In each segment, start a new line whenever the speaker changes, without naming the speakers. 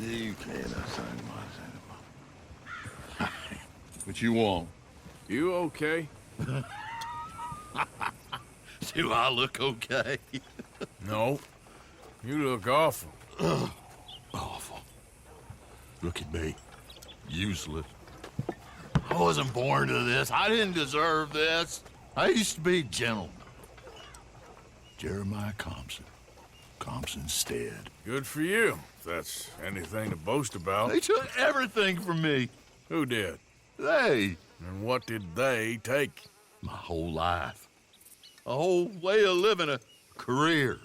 You can't assign my What you want?
You okay?
Do I look okay?
No. You look awful.
Awful. Look at me. Useless. I wasn't born to this. I didn't deserve this. I used to be a gentleman. Jeremiah Compson. Compson Stead.
Good for you, if that's anything to boast about.
They took everything from me.
Who did?
They.
And what did they take?
My whole life. A whole way of living, a career.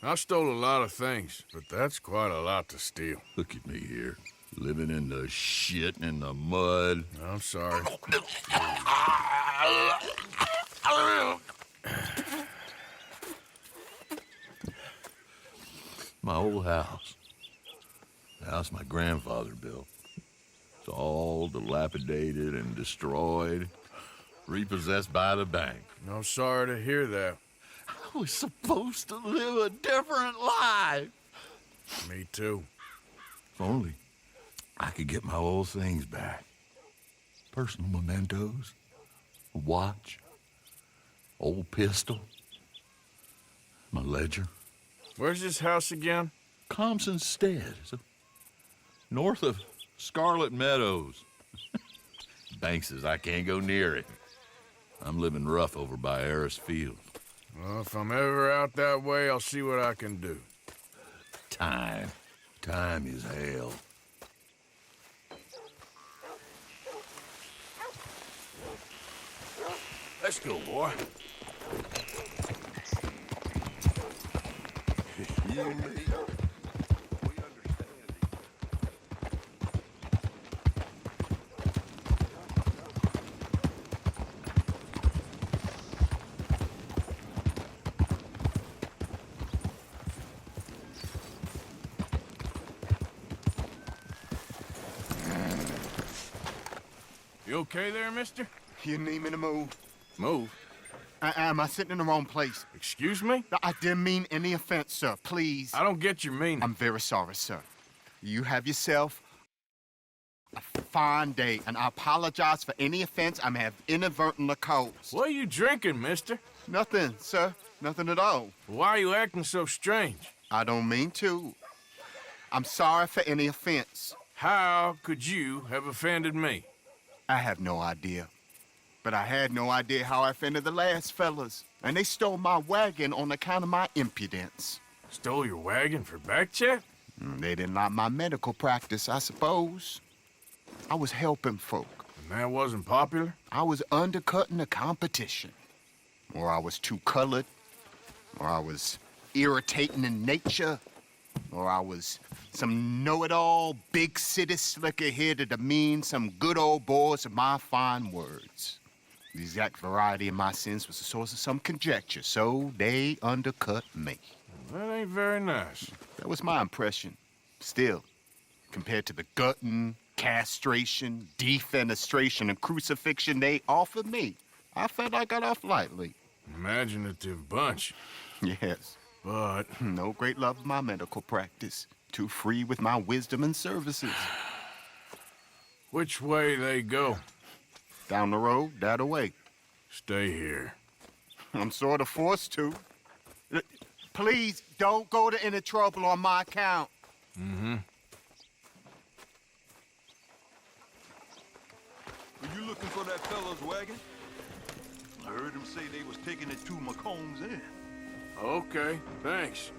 I stole a lot of things, but that's quite a lot to steal.
Look at me here, living in the shit and the mud.
I'm sorry.
My old house. The house my grandfather built. It's all dilapidated and destroyed, repossessed by the bank.
I'm sorry to hear that.
I was supposed to live a different life.
Me too.
If only I could get my old things back. Personal mementos, a watch, old pistol, my ledger.
Where's this house again?
Compson Stead, north of Scarlet Meadows. Bank says I can't go near it. I'm living rough over by Harris Field.
Well, if I'm ever out that way, I'll see what I can do.
Time. Time is hell.
Let's go, boy.
You and me.
You okay there, mister?
You need me to move?
Move.
Am I sitting in the wrong place?
Excuse me?
I didn't mean any offense, sir. Please.
I don't get your meaning.
I'm very sorry, sir. You have yourself a fine day, and I apologize for any offense I may have inadvertently caused.
What are you drinking, mister?
Nothing, sir. Nothing at all.
Why are you acting so strange?
I don't mean to. I'm sorry for any offense.
How could you have offended me?
I have no idea. But I had no idea how I offended the last fellas. And they stole my wagon on account of my impudence.
Stole your wagon for back check?
They didn't like my medical practice, I suppose. I was helping folk.
And that wasn't popular?
I was undercutting the competition. Or I was too colored. Or I was irritating in nature. Or I was some know-it-all, big city slicker here to demean some good old boys of my fine words. The exact variety of my sins was the source of some conjecture, so they undercut me.
That ain't very nice.
That was my impression. Still, compared to the gutting, castration, defenestration, and crucifixion they offered me, I felt I got off lightly.
Imaginative bunch.
Yes.
But
No great love of my medical practice. Too free with my wisdom and services.
which way they go?
Down the road, that way.
Stay here.
I'm sort of forced to. Please, don't go to any trouble on my account.
Mm-hmm.
Are you looking for that fella's wagon? I heard him say they was taking it to McComb's Inn.
Okay, thanks.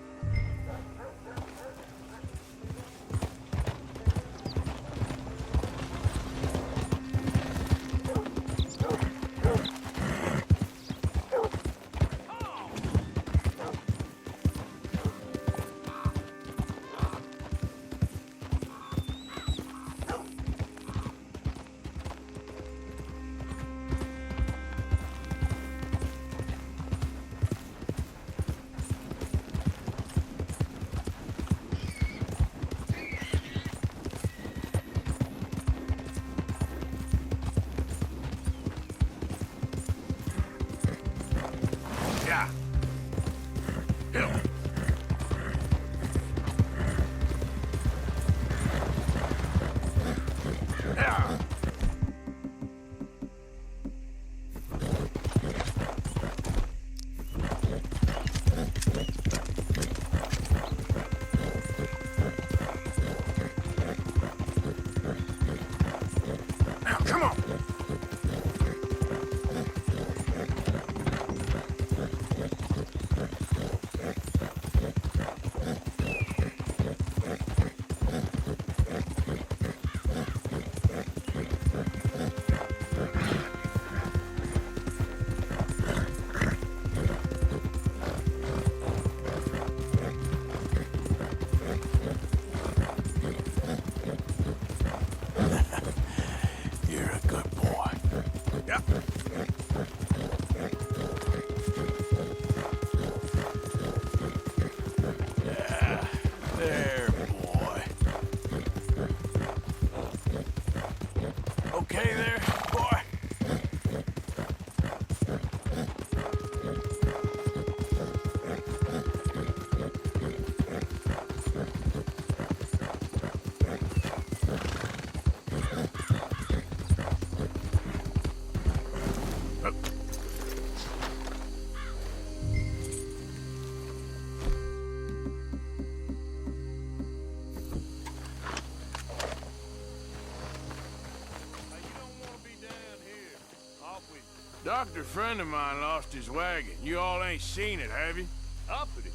doctor friend of mine lost his wagon. You all ain't seen it, have you?
Uppity,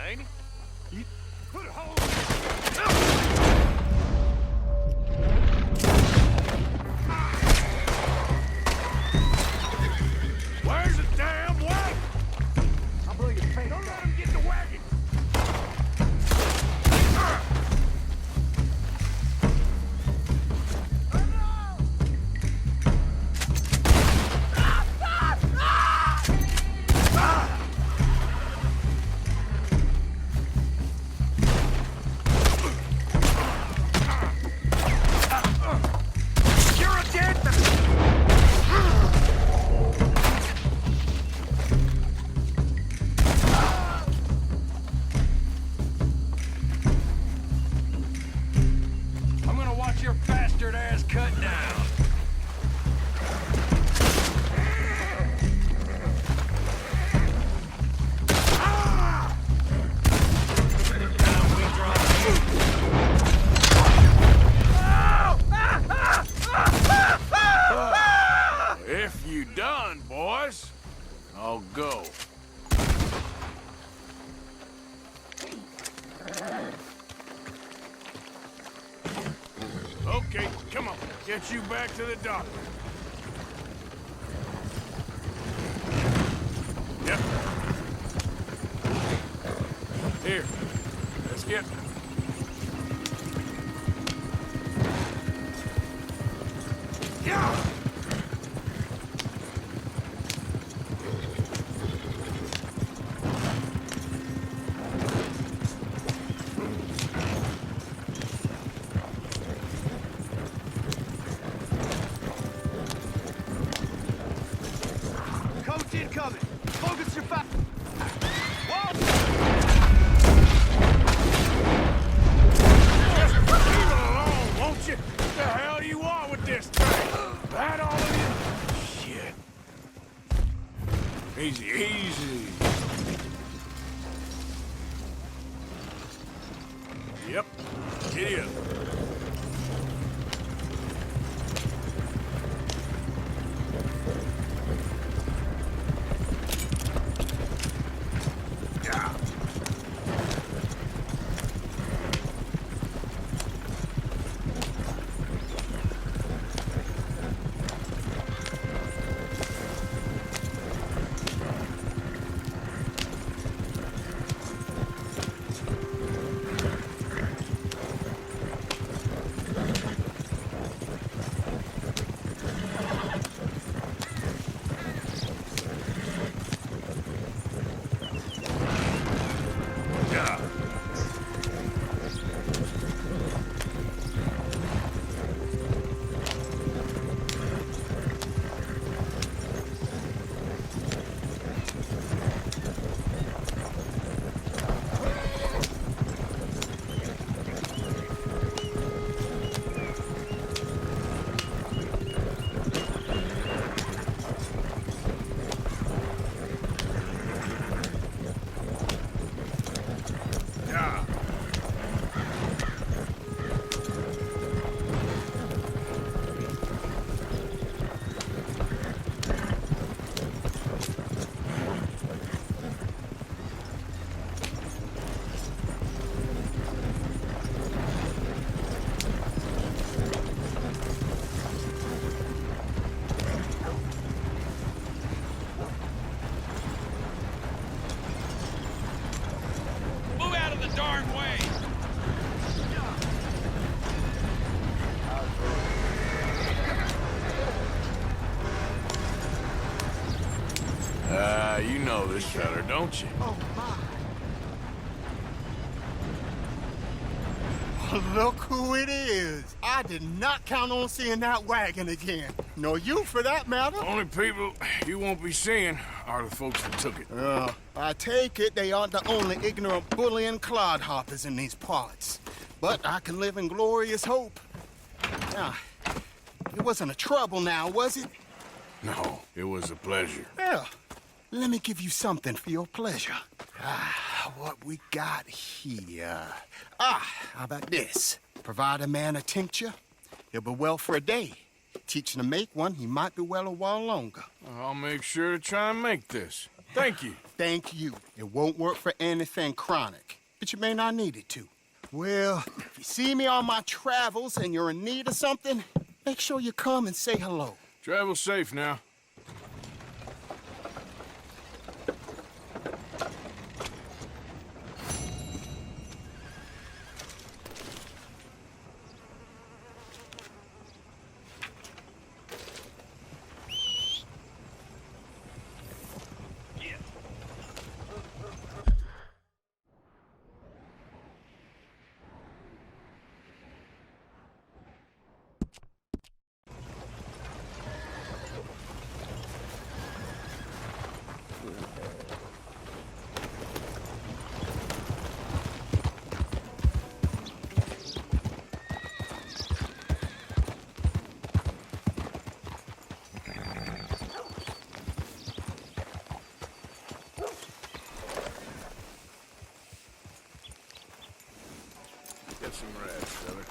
ain't he? You put a hole
Where's the damn wagon?
I'll blow your face.
Don't let him get the wagon!
You're a dead man! I'm gonna watch your bastard ass cut down.
If you done, boys, I'll go. Okay, come on. Get you back to the doctor. Yep. Here. Let's get... Yeah!
Coach incoming! Focus your back! Whoa!
Just leave it alone, won't you? What the hell do you want with this thing? That all of you? Shit. Easy, easy. Yep. Giddy up. Yeah. Yeah. Yeah.
Move out of the darn way!
You know this feller, don't you?
Oh, my. Look who it is. I did not count on seeing that wagon again. Nor you, for that matter.
Only people you won't be seeing are the folks that took it.
I take it they aren't the only ignorant bullying clodhoppers in these parts. But I can live in glorious hope. Now, it wasn't a trouble now, was it?
No, it was a pleasure.
Well, let me give you something for your pleasure. What we got here? How about this? Provide a man a tincture, he'll be well for a day. Teaching to make one, he might be well a while longer.
I'll make sure to try and make this. Thank you.
Thank you. It won't work for anything chronic, but you may not need it to. Well, if you see me on my travels and you're in need of something, make sure you come and say hello.
Travel safe now. Get some rest, fella.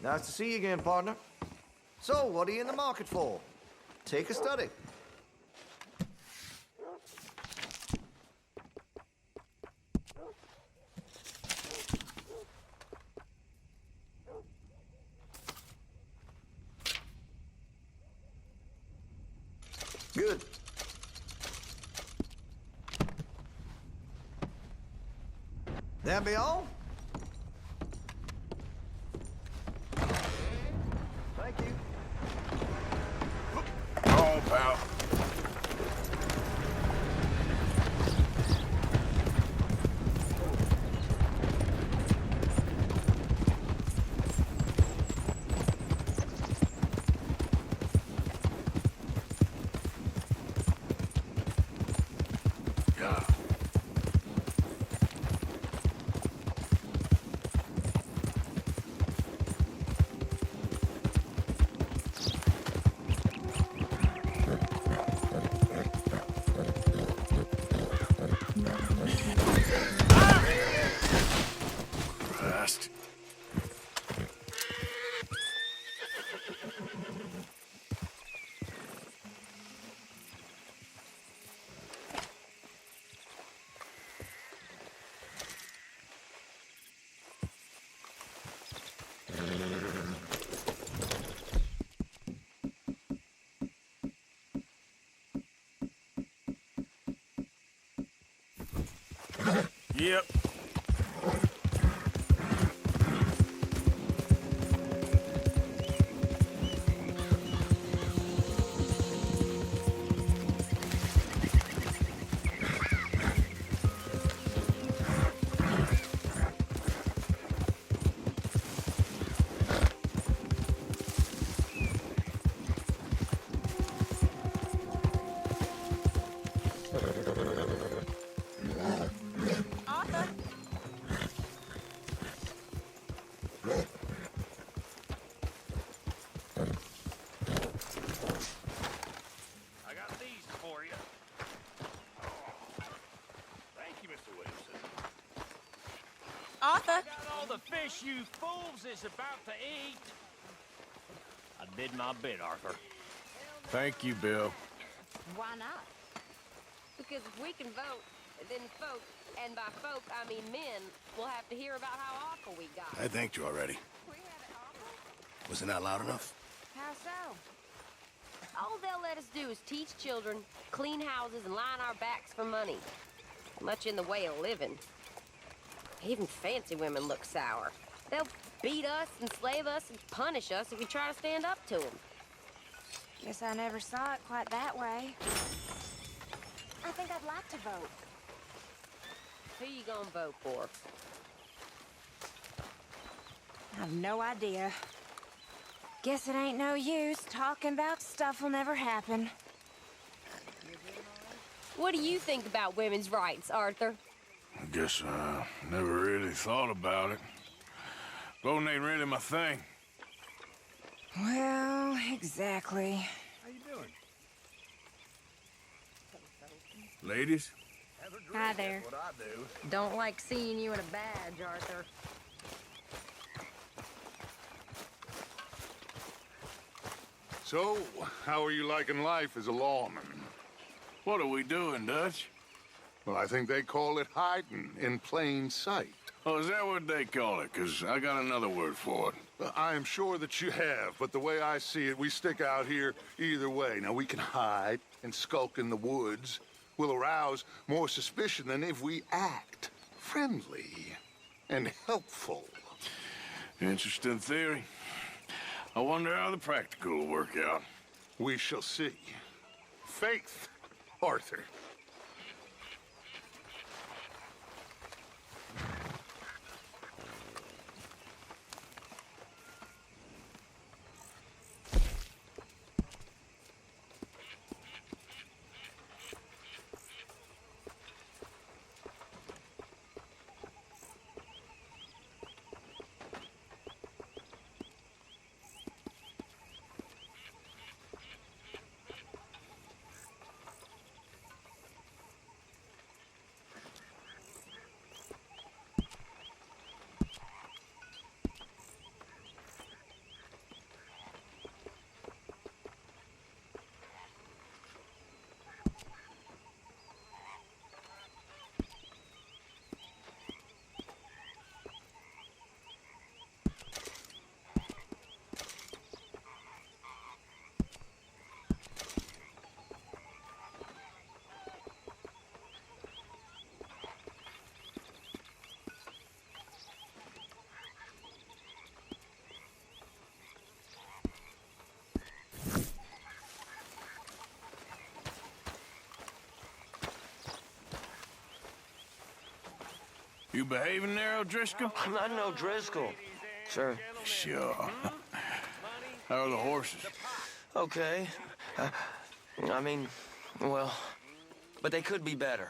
Nice to see you again, partner. So, what are you in the market for? Take a study. Good. That be all? Thank you.
Come on, pal. Yeah. Christ. Yep.
I got these for you. Thank you, Mr. Williamson.
Arthur!
I got all the fish you fools is about to eat. I did my bit, Arthur.
Thank you, Bill.
Why not? Because if we can vote, then folk, and by folk I mean men, will have to hear about how awful we got.
I thanked you already.
We have it awful?
Wasn't that loud enough?
How so? All they'll let us do is teach children, clean houses, and line our backs for money. Much in the way of living. Even fancy women look sour. They'll beat us, enslave us, and punish us if we try to stand up to them.
Guess I never saw it quite that way. I think I'd like to vote.
Who you gonna vote for?
I have no idea. Guess it ain't no use talking about stuff will never happen.
What do you think about women's rights, Arthur?
I guess I never really thought about it. Voting ain't really my thing.
Well, exactly.
How you doing? Ladies?
Hi there.
What I do.
Don't like seeing you in a badge, Arthur.
So, how are you liking life as a lawman?
What are we doing, Dutch?
Well, I think they call it hiding in plain sight.
Oh, is that what they call it? 'Cause I got another word for it.
I am sure that you have, but the way I see it, we stick out here either way. Now, we can hide and skulk in the woods. We'll arouse more suspicion than if we act friendly and helpful.
Interesting theory. I wonder how the practical will work out.
We shall see. Faith, Arthur.
You behaving there, O'Driscoll?
I'm not no Driscoll. Sure.
Sure. How are the horses?
Okay. I mean, well, but they could be better.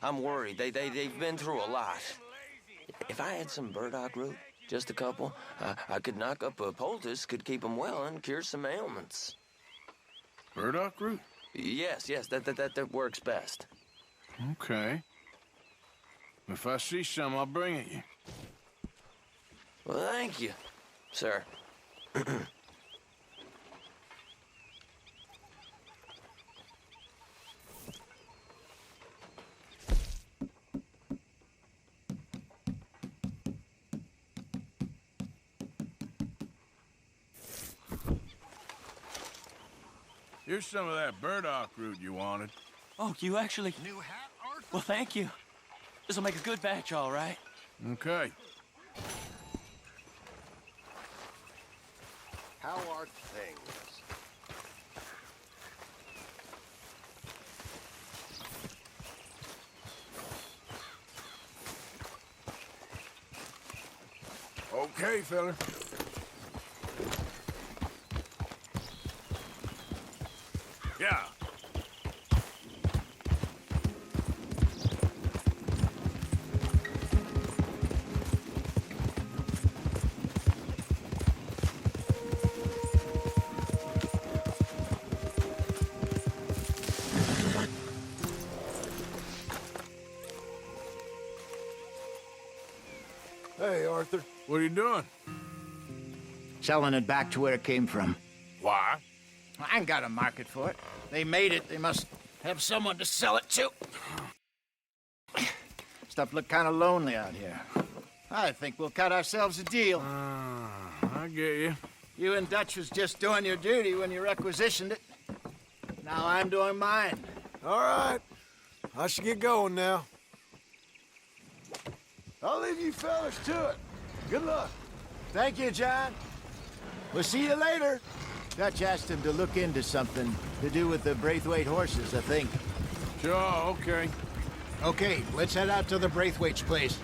I'm worried. They've been through a lot. If I had some burdock root, just a couple, I could knock up a poultice, could keep them well and cure some ailments.
Burdock root?
Yes, that works best.
Okay. If I see some, I'll bring it you.
Well, thank you, sir.
Here's some of that burdock root you wanted.
Oh, you actually... New hat, Arthur? Well, thank you. This'll make a good batch, all right.
Okay.
How are things?
Okay, fella. Yeah.
Hey, Arthur.
What are you doing?
Selling it back to where it came from.
Why?
I ain't got a market for it. They made it. They must have someone to sell it to. Stuff look kind of lonely out here. I think we'll cut ourselves a deal.
I get you.
You and Dutch was just doing your duty when you requisitioned it. Now I'm doing mine.
All right. I should get going now. I'll leave you fellas to it. Good luck.
Thank you, John. We'll see you later. Dutch asked him to look into something to do with the Braithwaite horses, I think.
Sure, okay.
Okay, let's head out to the Braithwaite's place.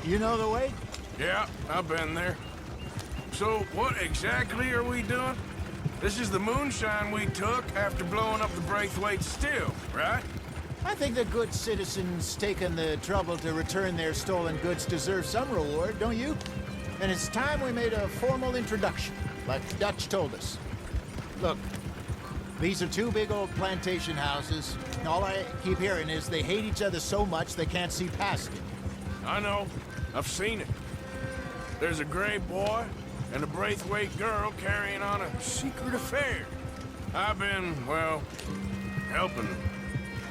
You know the way?
Yeah, I've been there. So, what exactly are we doing? This is the moonshine we took after blowing up the Braithwaite still, right?
I think the good citizens taking the trouble to return their stolen goods deserve some reward, don't you? And it's time we made a formal introduction, like Dutch told us. Look, these are two big old plantation houses, All I keep hearing is they hate each other so much they can't see past it.
I know. I've seen it. There's a gray boy and a Braithwaite girl carrying on a secret affair. I've been, well, helping them.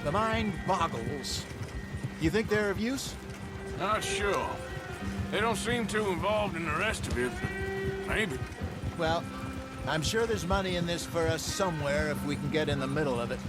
The mind boggles. You think they're of use?
Not sure. They don't seem too involved in the rest of it, but maybe.
Well, I'm sure there's money in this for us somewhere if we can get in the middle of it.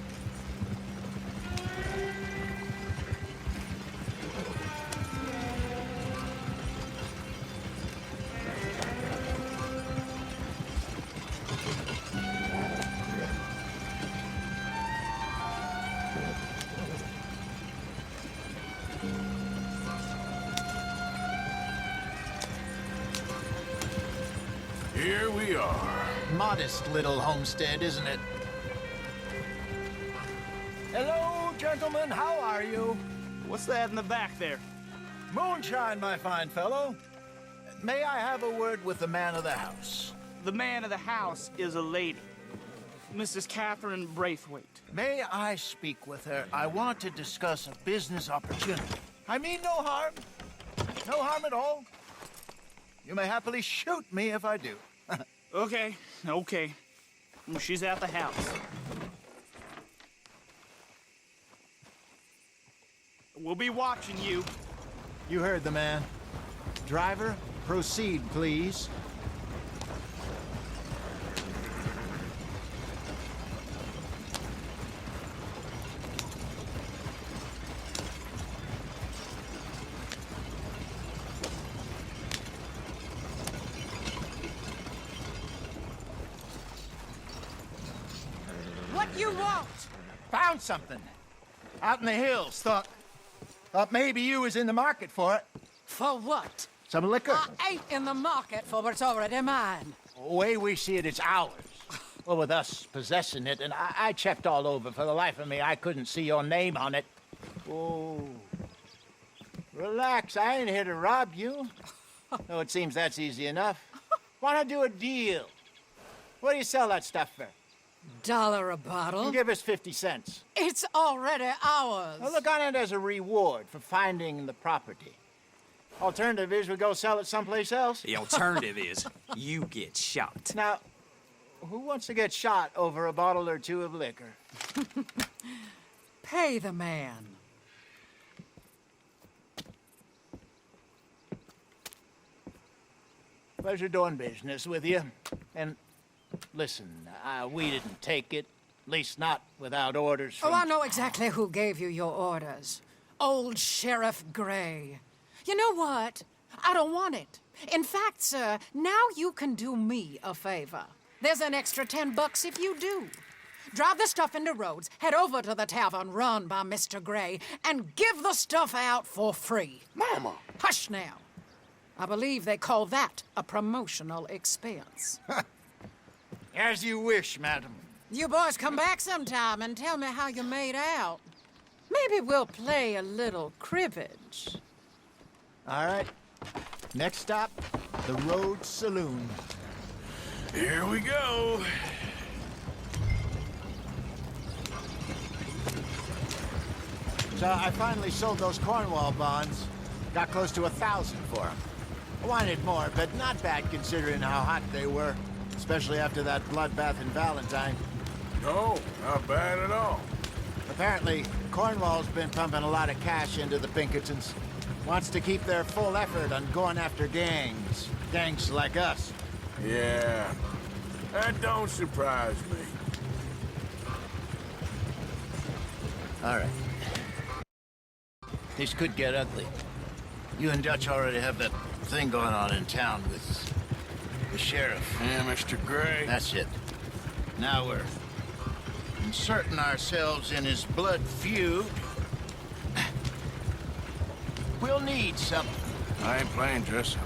Here we are.
Modest little homestead, isn't it?
Hello, gentlemen. How are you?
What's that in the back there?
Moonshine, my fine fellow. May I have a word with the man of the house?
The man of the house is a lady. Mrs. Catherine Braithwaite.
May I speak with her? I want to discuss a business opportunity. I mean no harm. No harm at all. You may happily shoot me if I do.
Okay. Well, she's at the house. We'll be watching you.
You heard the man. Driver, proceed, please.
What you want?
Found something. Out in the hills. Thought maybe you was in the market for it.
For what?
Some liquor.
I ain't in the market for what's already mine.
The way we see it, it's ours. Well, with us possessing it, and I checked all over. For the life of me, I couldn't see your name on it. Oh. Relax, I ain't here to rob you. No, it seems that's easy enough. Wanna do a deal? What do you sell that stuff for?
$1 a bottle?
Give us 50 cents.
It's already ours.
Well, look on it as a reward for finding the property. Alternative is we go sell it someplace else.
The alternative is you get shot.
Now, who wants to get shot over a bottle or two of liquor?
Pay the man.
Pleasure doing business with you. And listen, we didn't take it. At least not without orders from...
Oh, I know exactly who gave you your orders. Old Sheriff Gray. You know what? I don't want it. In fact, sir, now you can do me a favor. There's an extra $10 if you do. Drive the stuff into Rhodes, head over to the tavern run by Mr. Gray, and give the stuff out for free.
Mama!
Hush now. I believe they call that a promotional expense.
As you wish, madam.
You boys come back sometime and tell me how you made out. Maybe we'll play a little cribbage.
All right. Next stop, the Rhodes Saloon.
Here we go.
So I finally sold those Cornwall bonds. Got close to 1,000 for them. I wanted more, but not bad considering how hot they were. Especially after that bloodbath in Valentine.
No, not bad at all.
Apparently, Cornwall's been pumping a lot of cash into the Pinkertons. Wants to keep their full effort on going after gangs. Gangs like us.
Yeah, that don't surprise me.
All right. This could get ugly. You and Dutch already have that thing going on in town with the sheriff.
Yeah, Mr. Gray.
That's it. Now we're inserting ourselves in his blood feud. We'll need something.
I ain't playing dress up.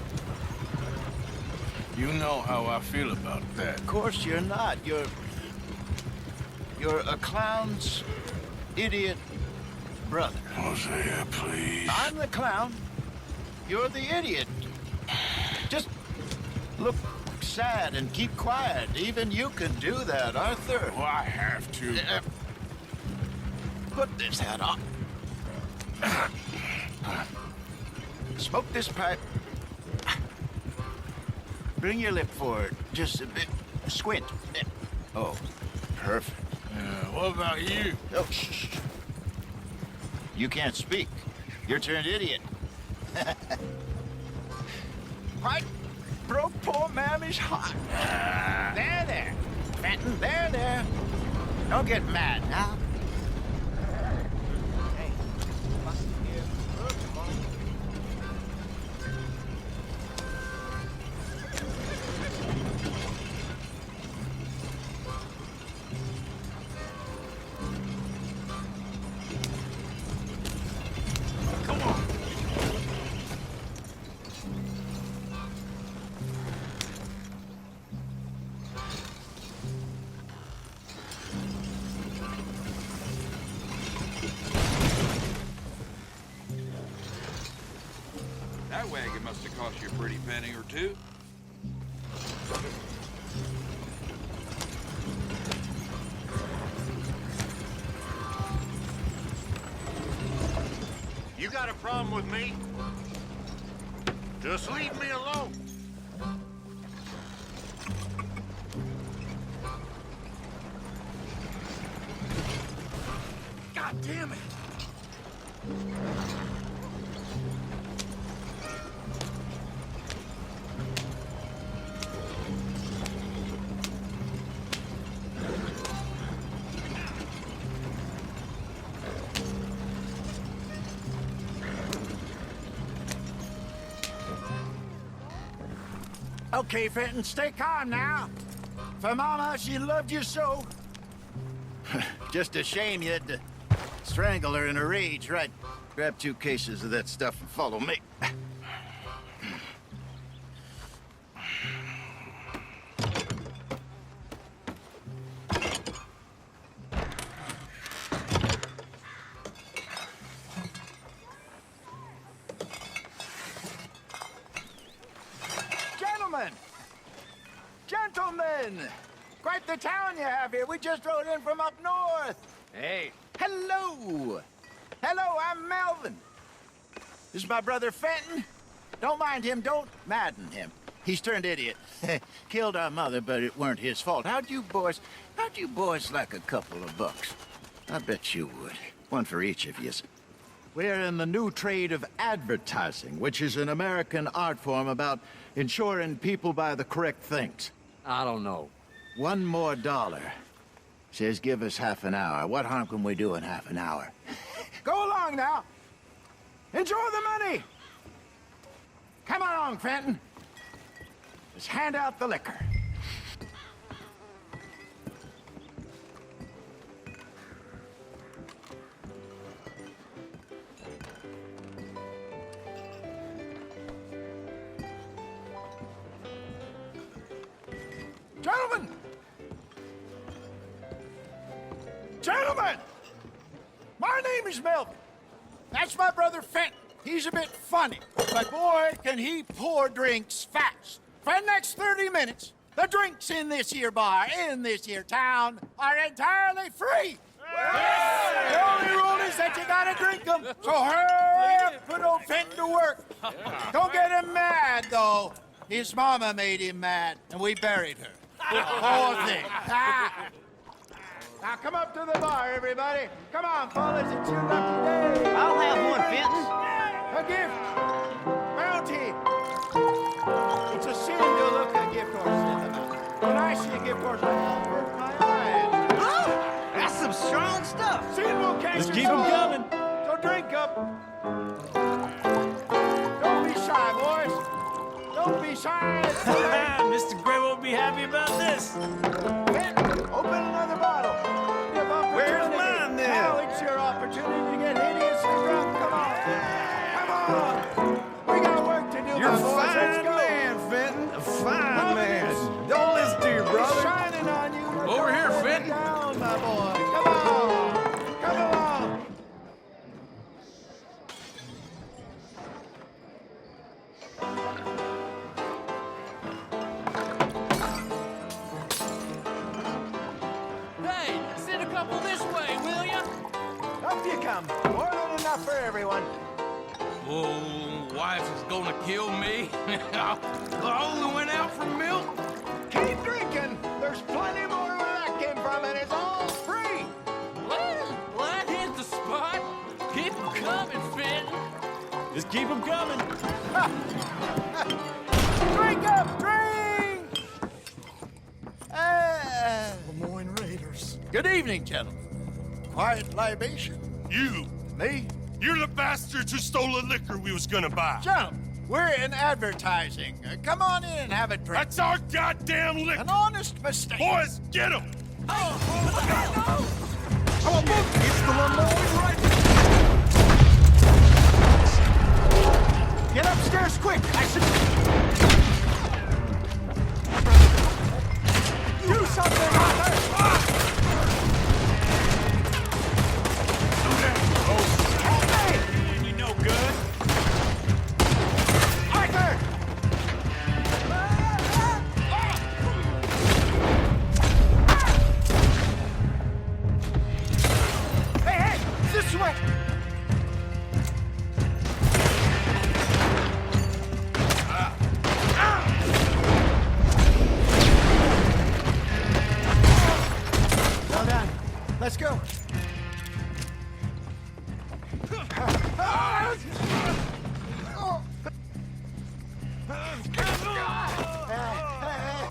You know how I feel about that.
Of course you're not. You're a clown's idiot brother.
Hosea, please.
I'm the clown. You're the idiot. Just look sad and keep quiet. Even you can do that, Arthur.
Well, I have to.
put this hat on. Smoke this pipe. Bring your lip forward just a bit. Squint. Oh, perfect.
What about you?
Oh, shh. You can't speak. You're turned idiot. What? Broke poor Mammy's heart. There. Fenton, there. Don't get mad now. Hey,
Come on.
That wagon must have cost you a pretty penny or two.
You got a problem with me? Just leave me alone.
God damn it.
Okay, Fenton, stay calm now. For Mama, she loved you so. Just a shame you had to strangle her in a rage, right? Grab 2 cases of that stuff and follow me. Gentlemen! Quite the town you have here. We just rode in from up north. Hey. Hello. Hello, I'm Melvin. This is my brother Fenton. Don't mind him. Don't madden him. He's turned idiot. Killed our mother, but it weren't his fault. How'd you boys like a couple of bucks? I bet you would. One for each of yous. We're in the new trade of advertising, which is an American art form about ensuring people buy the correct things.
I don't know.
$1 more. Says give us half an hour. What harm can we do in half an hour? Go along now. Enjoy the money. Come along, Fenton. Just hand out the liquor. Gentlemen! My name is Melvin. That's my brother Fenton. He's a bit funny, but boy, can he pour drinks fast. For the next 30 minutes, the drinks in this here bar, in this here town, are entirely free. Yeah. The only rule is that you gotta drink them. So hurry up, put old Fenton to work. Don't get him mad, though. His mama made him mad, and we buried her. Poor thing. Now come up to the bar, everybody. Come on, fellas, it's your lucky day.
I'll have one, Fenton.
A gift. Bounty. It's a sin to look a gift horse in the mouth. When I see a gift horse, I avert my eyes.
Oh, that's some strong stuff.
Sin will catch
Let's
your
keep 'em
soul.
coming.
So drink up. Don't be shy, boys. Don't be shy.
Mr. Gray won't be happy about this.
Open another bottle.
Where's mine, then?
Now it's your opportunity to get hideously drunk. Come on. Come on. We got work to do,
You're
my
a
boys. Let's
fine
go.
man, Fenton. A fine man. Don't listen to your
He's
brother.
shining on you.
Over here,
Don't
Fenton.
down, my boy. Come on. Come along.
Hey, send a couple this way, will ya?
Come come. More than enough for everyone.
Oh, wife is gonna kill me. I only went out for milk.
Keep drinking. There's plenty more where that came from, and it's all free.
Well, that hit the spot. Keep 'em coming, Fenton.
Just keep them coming.
Drink up, drink!
Lemoyne Raiders.
Good evening, gentlemen. Quiet libation.
You!
Me?
You're the bastards who stole the liquor we was gonna buy!
Gentlemen, we're in advertising. Come on in and have a drink.
That's our goddamn liquor!
An honest mistake.
Boys, get him!
It's the Lemoyne Raiders. Get upstairs quick. I should... Do something, Arthur! Help me!
You no good?
Arthur! Hey, this way! Well done. Let's go.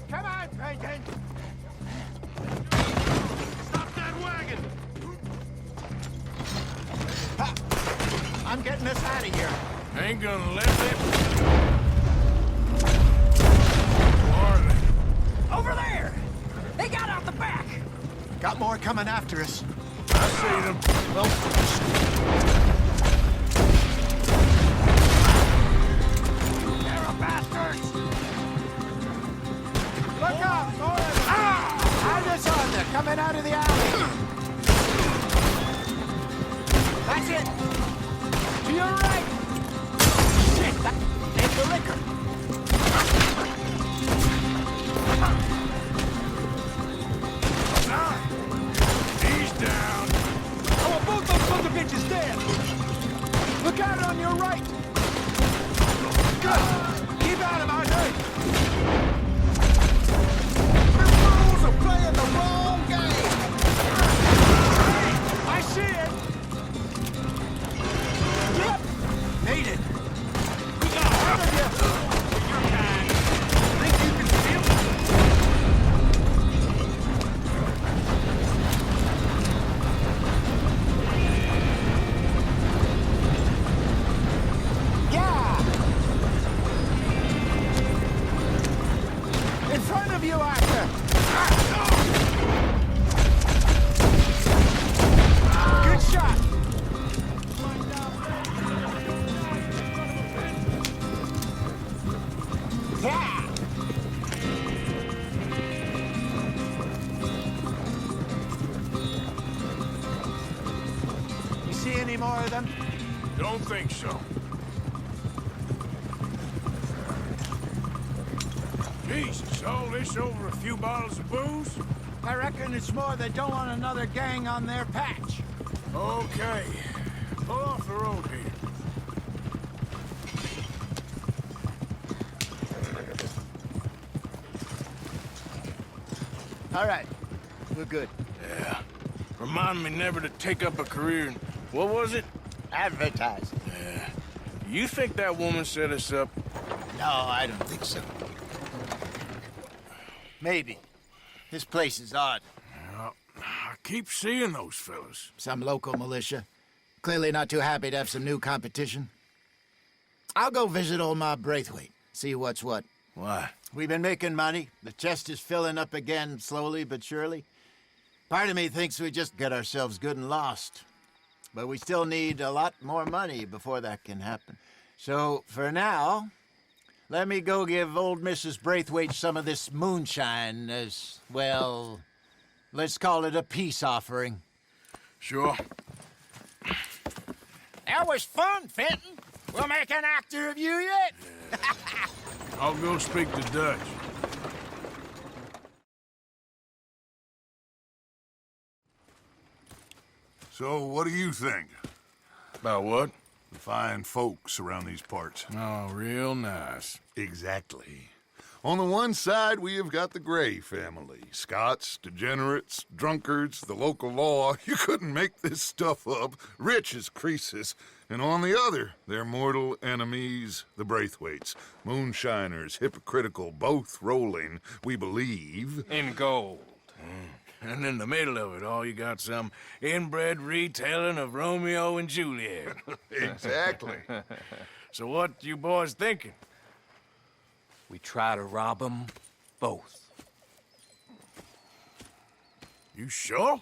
Come on, Franklin.
Stop that wagon!
I'm getting us out of here.
Ain't gonna let them. Marley.
Over there! They got out the back!
Got more coming after us.
I see them.
They're a bastards!
Look out! More of them! Eyes on there, coming out of the alley. That's it. To your right. Shit, that's the liquor.
He's down.
I want both those son of bitches dead!
Look out on your right. Good. Keep at him, Arthur. The fools are playing the wrong game. I see it. Yep. Made it. We got one of you. Think you can steal it? Yeah. In front of you, Arthur. Good shot. Yeah. You see any more of them?
Don't think so. Jesus, all this over a few bottles of booze?
I reckon it's more they don't want another gang on their patch.
Okay. Pull off the road here.
All right. We're good.
Yeah. Remind me never to take up a career in... What was it?
Advertising.
Yeah. You think that woman set us up?
No, I don't think so. Maybe. This place is odd.
Well, I keep seeing those fellas.
Some local militia. Clearly not too happy to have some new competition. I'll go visit old Ma Braithwaite, see what's what.
Why?
We've been making money. The chest is filling up again, slowly but surely. Part of me thinks we just get ourselves good and lost. But we still need a lot more money before that can happen. So, for now, let me go give old Mrs. Braithwaite some of this moonshine as, well, let's call it a peace offering.
Sure.
That was fun, Fenton. We'll make an actor of you yet.
I'll go speak to Dutch.
So, what do you think?
About what?
The fine folks around these parts.
Oh, real nice.
Exactly. On the one side, we have got the Gray family. Scots, degenerates, drunkards, the local law. You couldn't make this stuff up. Rich as Croesus. And on the other, their mortal enemies, the Braithwaites. Moonshiners, hypocritical, both rolling, we believe.
In gold. And in the middle of it all, you got some inbred retelling of Romeo and Juliet.
Exactly.
So what you boys thinking?
We try to rob them both.
You sure?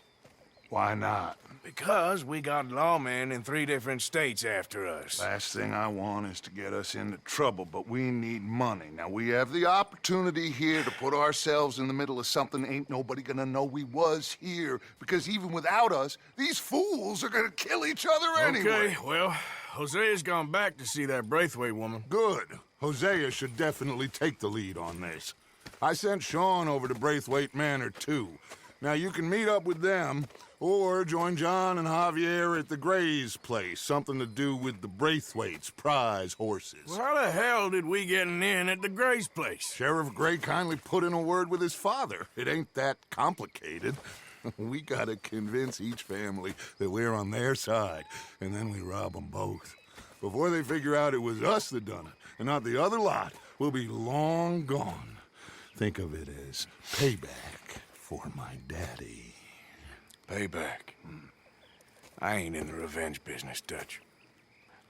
Why not?
Because we got lawmen in 3 different states after us.
Last thing I want is to get us into trouble, but we need money. Now, we have the opportunity here to put ourselves in the middle of something ain't nobody gonna know we was here, because even without us, these fools are gonna kill each other anyway.
Okay, well, Hosea's gone back to see that Braithwaite woman.
Good. Hosea should definitely take the lead on this. I sent Sean over to Braithwaite Manor, too. Now, you can meet up with them, or join John and Javier at the Gray's place. Something to do with the Braithwaite's prize horses.
Well, how the hell did we get in at the Gray's place?
Sheriff Gray kindly put in a word with his father. It ain't that complicated. We gotta convince each family that we're on their side, and then we rob them both. Before they figure out it was us that done it, and not the other lot, we'll be long gone. Think of it as payback for my daddy.
Payback. I ain't in the revenge business, Dutch.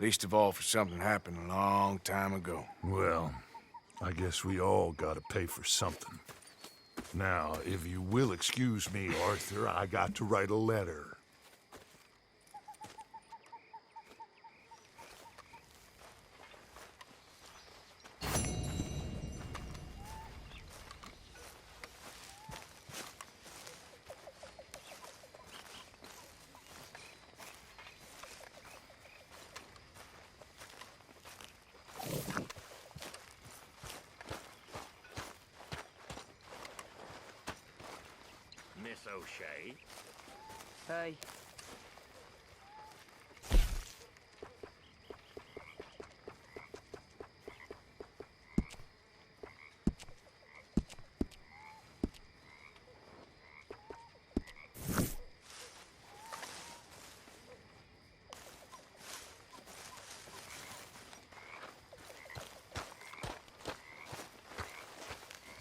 Least of all for something happened a long time ago.
Well, I guess we all gotta pay for something. Now, if you will excuse me, Arthur, I got to write a letter.
Miss O'Shea.
Hey.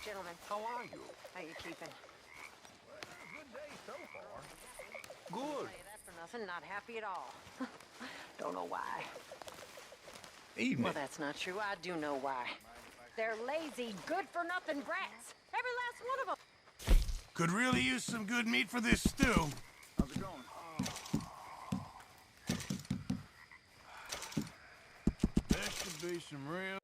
Gentlemen,
How are you?
how you keeping?
Good day so far.
I'll
Good.
tell you that for nothing, not happy at all. Don't know why.
Evening.
Well, that's not true. I do know why. They're lazy, good-for-nothing brats. Every last one of them.
Could really use some good meat for this stew.
How's it going?
There should be some real